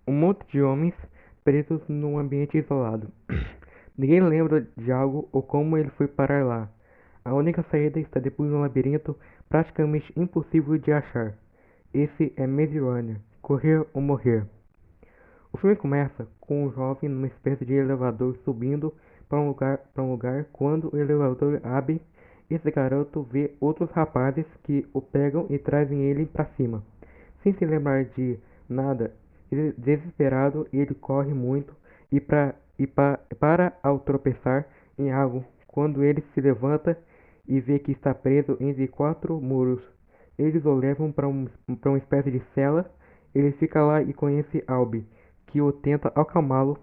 Um monte de homens presos num ambiente isolado. Ninguém lembra de algo ou como ele foi parar lá. A única saída está depois de um labirinto praticamente impossível de achar. Esse é Maze Runner, Correr ou Morrer. O filme começa com um jovem numa espécie de elevador subindo para um lugar. Quando o elevador abre, esse garoto vê outros rapazes que o pegam e trazem ele para cima. Sem se lembrar de nada, desesperado, ele corre muito para ao tropeçar em algo, quando ele se levanta e vê que está preso entre quatro muros. Eles o levam para uma espécie de cela. Ele fica lá e conhece Albi, que o tenta acalmá-lo.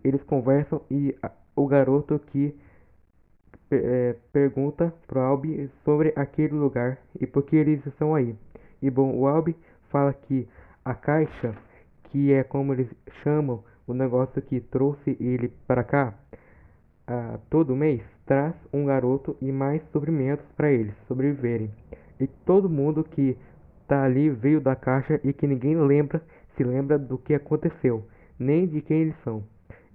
Eles conversam e o garoto que pergunta pro Albi sobre aquele lugar e por que eles estão aí. E bom, o Albi fala que a caixa, que é como eles chamam o negócio que trouxe ele para cá, todo mês traz um garoto e mais suprimentos para eles sobreviverem. E todo mundo que tá ali veio da caixa e que ninguém se lembra do que aconteceu, nem de quem eles são.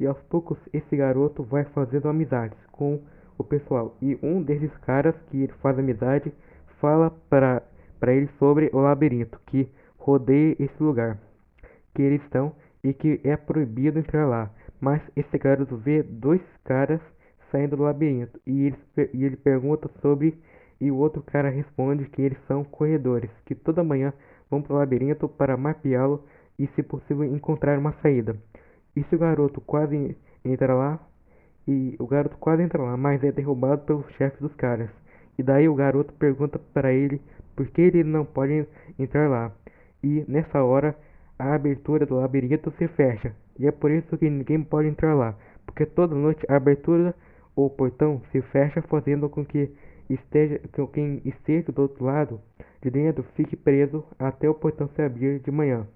E aos poucos esse garoto vai fazendo amizades com o pessoal. E um desses caras que ele faz amizade fala para ele sobre o labirinto que rodeia esse lugar que eles estão e que é proibido entrar lá. Mas esse garoto vê dois caras saindo do labirinto e ele pergunta sobre e o outro cara responde que eles são corredores, que toda manhã vão para o labirinto para mapeá-lo e, se possível, encontrar uma saída. E se o garoto quase entra lá, mas é derrubado pelos chefes dos caras. E daí o garoto pergunta para ele por que ele não pode entrar lá. E nessa hora a abertura do labirinto se fecha. E é por isso que ninguém pode entrar lá. Porque toda noite a abertura ou portão se fecha, fazendo com que quem esteja do outro lado de dentro fique preso até o portão se abrir de manhã.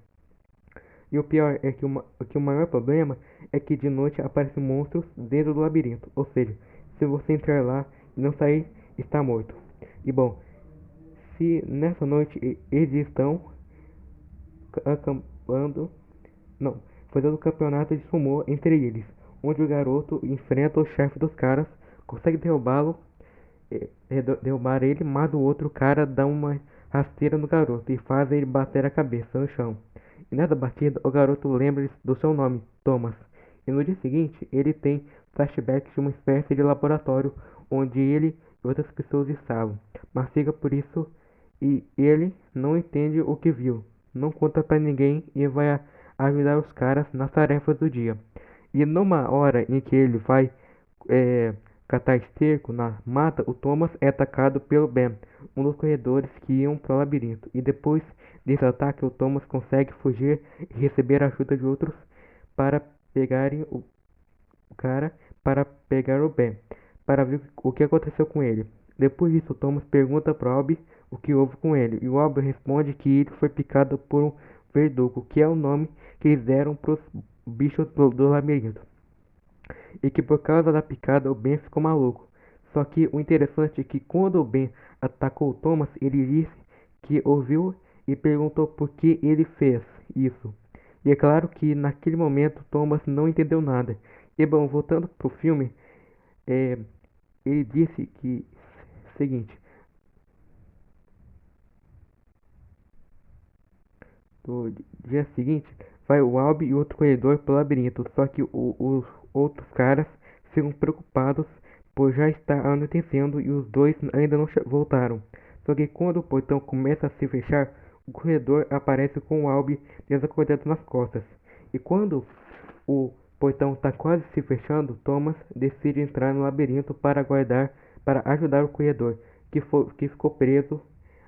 E o pior é que o maior problema é que de noite aparecem monstros dentro do labirinto. Ou seja, se você entrar lá e não sair, está morto. E bom, se nessa noite eles estão acampando, não, fazendo um campeonato de sumô entre eles, onde o garoto enfrenta o chefe dos caras, consegue derrubar ele, mas o outro cara dá uma rasteira no garoto e faz ele bater a cabeça no chão. E nessa batida, o garoto lembra do seu nome, Thomas. E no dia seguinte, ele tem flashbacks de uma espécie de laboratório onde ele e outras pessoas estavam. Mas fica por isso e ele não entende o que viu, não conta pra ninguém e vai ajudar os caras nas tarefas do dia. E numa hora em que ele vai é, catar esterco na mata, o Thomas é atacado pelo Ben, um dos corredores que iam para o labirinto. E depois desse ataque, o Thomas consegue fugir e receber a ajuda de outros para pegarem o cara, para pegar o Ben, para ver o que aconteceu com ele. Depois disso, Thomas pergunta para Albi o que houve com ele, e o Albi responde que ele foi picado por um verdugo, que é o nome que eles deram para os bichos do labirinto, e que por causa da picada o Ben ficou maluco. Só que o interessante é que quando o Ben atacou o Thomas, ele disse que ouviu e perguntou por que ele fez isso. E é claro que naquele momento Thomas não entendeu nada. E bom, voltando pro filme, é, ele disse que seguinte, no dia seguinte vai o Albi e outro corredor pro labirinto, só que os outros caras ficam preocupados por já estar anoitecendo e os dois ainda não voltaram. Só que quando o portão começa a se fechar, o corredor aparece com o Albi desacordado nas costas. E quando o portão está quase se fechando, Thomas decide entrar no labirinto para ajudar o corredor, que ficou preso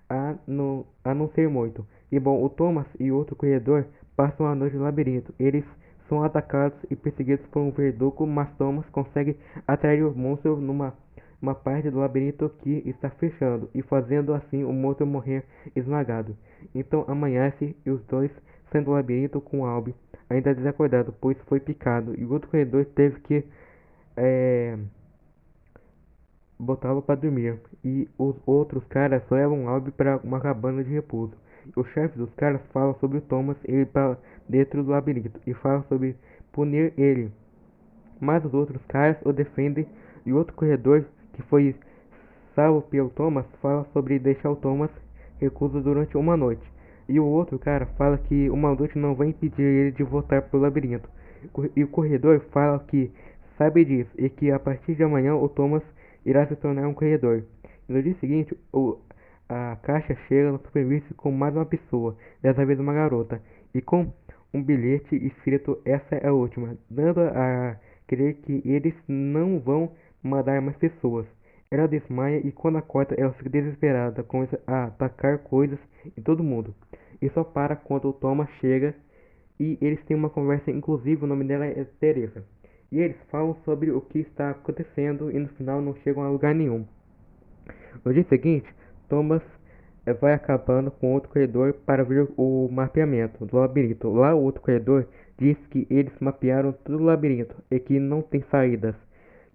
a não ser morto. E bom, o Thomas e outro corredor passam a noite no labirinto. Eles são atacados e perseguidos por um verdugo, mas Thomas consegue atrair o monstro numa uma parte do labirinto que está fechando e fazendo assim o monstro morrer esmagado. Então amanhece e os dois saem do labirinto com Albi ainda desacordado, pois foi picado, e o outro corredor teve que é, botá-lo para dormir. E os outros caras levam Albi para uma cabana de repouso. O chefe dos caras fala sobre o Thomas ir para dentro do labirinto e fala sobre punir ele. Mas os outros caras o defendem e o outro corredor que foi salvo pelo Thomas fala sobre deixar o Thomas recluso durante uma noite. E o outro cara fala que uma noite não vai impedir ele de voltar pro labirinto. E o corredor fala que sabe disso e que a partir de amanhã o Thomas irá se tornar um corredor. E no dia seguinte, a caixa chega no supermercado com mais uma pessoa, dessa vez uma garota, e com um bilhete escrito "Essa é a última", dando a crer que eles não vão mandar mais pessoas. Ela desmaia e quando acorda ela fica desesperada, começa a atacar coisas em todo mundo. E só para quando o Thomas chega e eles têm uma conversa, inclusive o nome dela é Teresa. E eles falam sobre o que está acontecendo e no final não chegam a lugar nenhum. No dia seguinte, Thomas vai acabando com outro corredor para ver o mapeamento do labirinto. Lá o outro corredor diz que eles mapearam todo o labirinto e que não tem saídas.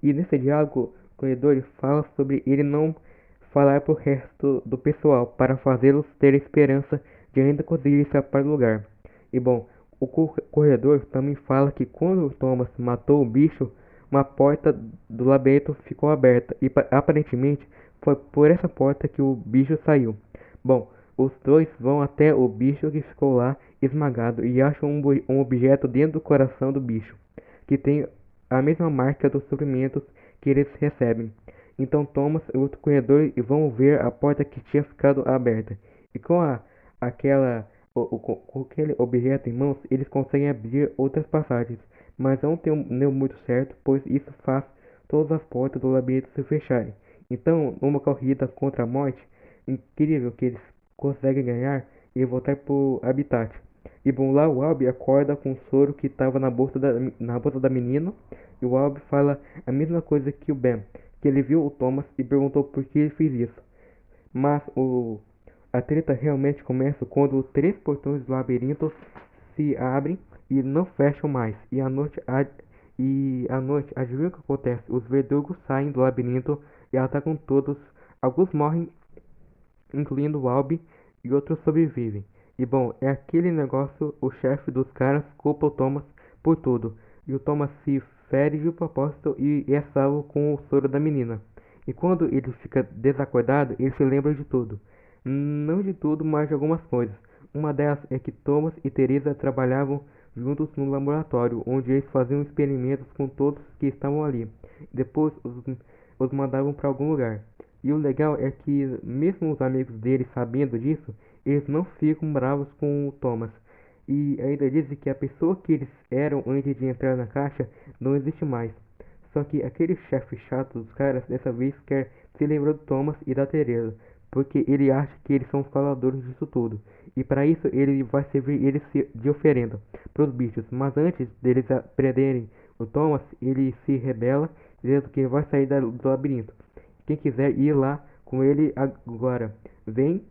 E nesse diálogo, o corredor fala sobre ele não falar pro resto do pessoal para fazê-los ter esperança de ainda conseguir escapar do lugar. E bom, o corredor também fala que quando Thomas matou o bicho, uma porta do labirinto ficou aberta e aparentemente foi por essa porta que o bicho saiu. Bom, os dois vão até o bicho que ficou lá esmagado e acham um objeto dentro do coração do bicho, que tem a mesma marca dos suprimentos que eles recebem. Então Thomas e o outro corredor vão ver a porta que tinha ficado aberta. E com aquela, com aquele objeto em mãos, eles conseguem abrir outras passagens. Mas não deu muito certo, pois isso faz todas as portas do labirinto se fecharem. Então, numa corrida contra a morte, incrível que eles conseguem ganhar e voltar pro habitat. E bom, lá o Albi acorda com o soro que estava na bolsa da menina. E o Albi fala a mesma coisa que o Ben, que ele viu o Thomas e perguntou por que ele fez isso. Mas a treta realmente começa quando os três portões do labirinto se abrem e não fecham mais. E à noite, adivinha o que acontece? Os verdugos saem do labirinto e atacam todos. Alguns morrem, incluindo o Albi, e outros sobrevivem. E bom, é aquele negócio, o chefe dos caras culpa o Thomas por tudo. E o Thomas se fere de propósito e é salvo com o soro da menina. E quando ele fica desacordado, ele se lembra de tudo. Não de tudo, mas de algumas coisas. Uma delas é que Thomas e Teresa trabalhavam juntos no laboratório, onde eles faziam experimentos com todos que estavam ali. Depois os mandavam para algum lugar. E o legal é que, mesmo os amigos dele sabendo disso, eles não ficam bravos com o Thomas. E ainda dizem que a pessoa que eles eram antes de entrar na caixa não existe mais. Só que aquele chefe chato dos caras dessa vez quer se lembrar do Thomas e da Teresa, porque ele acha que eles são os causadores disso tudo. E para isso ele vai servir eles de oferenda para os bichos. Mas antes deles prenderem o Thomas, ele se rebela, dizendo que vai sair do labirinto. Quem quiser ir lá com ele agora, vem.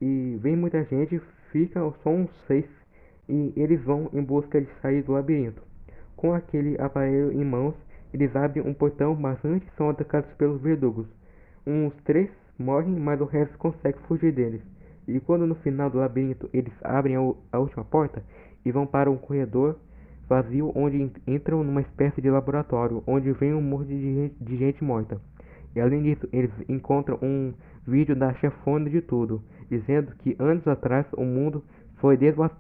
E vem muita gente, fica só uns 6 e eles vão em busca de sair do labirinto. Com aquele aparelho em mãos, eles abrem um portão, mas antes são atacados pelos verdugos. Uns 3 morrem, mas o resto consegue fugir deles. E quando no final do labirinto eles abrem a última porta e vão para um corredor vazio onde entram numa espécie de laboratório, onde vem um monte de gente morta. E além disso, eles encontram um vídeo da chefona de tudo, dizendo que anos atrás o mundo foi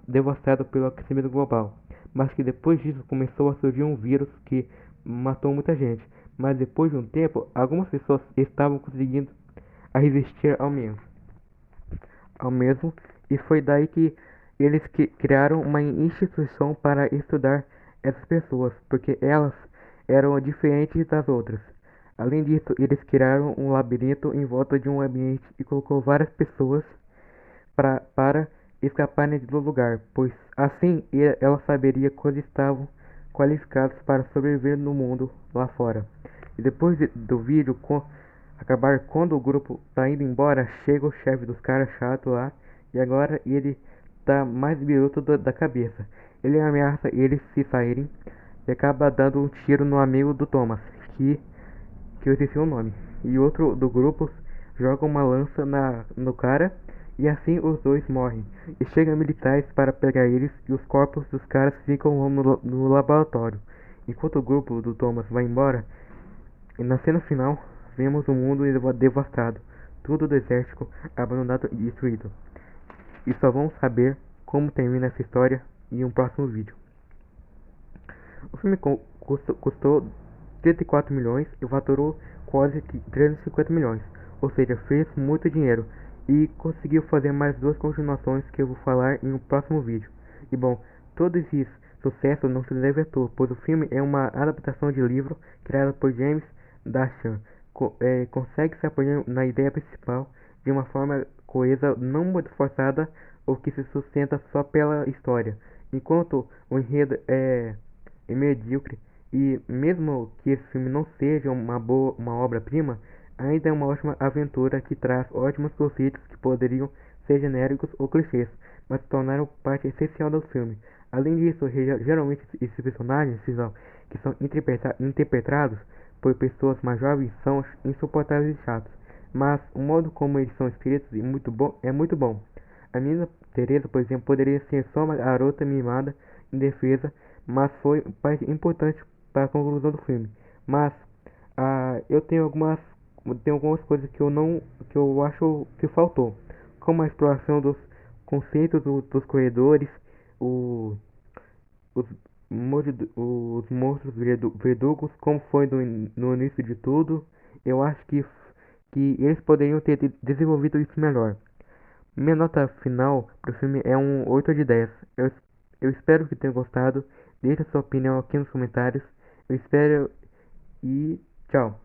devastado pelo aquecimento global, mas que depois disso começou a surgir um vírus que matou muita gente. Mas depois de um tempo, algumas pessoas estavam conseguindo a resistir ao mesmo, e foi daí que eles criaram uma instituição para estudar essas pessoas, porque elas eram diferentes das outras. Além disso, eles criaram um labirinto em volta de um ambiente e colocou várias pessoas para escaparem do lugar, pois assim ela saberia quando estavam qualificados para sobreviver no mundo lá fora. E depois do vídeo acabar, quando o grupo tá indo embora, chega o chefe dos caras chato lá, e agora ele tá mais biruto da cabeça. Ele ameaça eles se saírem e acaba dando um tiro no amigo do Thomas, que eu esqueci o nome. E outro do grupo joga uma lança no cara e assim os dois morrem. E chegam militares para pegar eles e os corpos dos caras ficam no laboratório. Enquanto o grupo do Thomas vai embora, e na cena final, vemos o mundo devastado, tudo desértico, abandonado e destruído. E só vamos saber como termina essa história em um próximo vídeo. O filme custou 34 milhões e faturou quase 350 milhões, ou seja, fez muito dinheiro e conseguiu fazer mais duas continuações que eu vou falar em um próximo vídeo. E bom, todo esse sucesso não se deve à toa, pois o filme é uma adaptação de livro criado por James Dashan. Consegue se apoiar na ideia principal de uma forma coesa, não muito forçada ou que se sustenta só pela história, enquanto o enredo é medíocre e mesmo que esse filme não seja uma obra-prima, ainda é uma ótima aventura que traz ótimos conceitos que poderiam ser genéricos ou clichês, mas se tornaram parte essencial do filme. Além disso, geralmente esses personagens que são interpretados por pessoas mais jovens são insuportáveis e chatos, mas o modo como eles são escritos é muito bom. A menina Teresa, por exemplo, poderia ser só uma garota mimada indefesa, mas foi parte importante para a conclusão do filme. Mas eu tenho algumas coisas que eu acho que faltou, como a exploração dos conceitos dos corredores, o, os, os monstros verdugos, como foi no início de tudo. Eu acho que eles poderiam ter desenvolvido isso melhor. Minha nota final pro filme é um 8 de 10. Eu espero que tenha gostado. Deixe a sua opinião aqui nos comentários. Eu espero e tchau.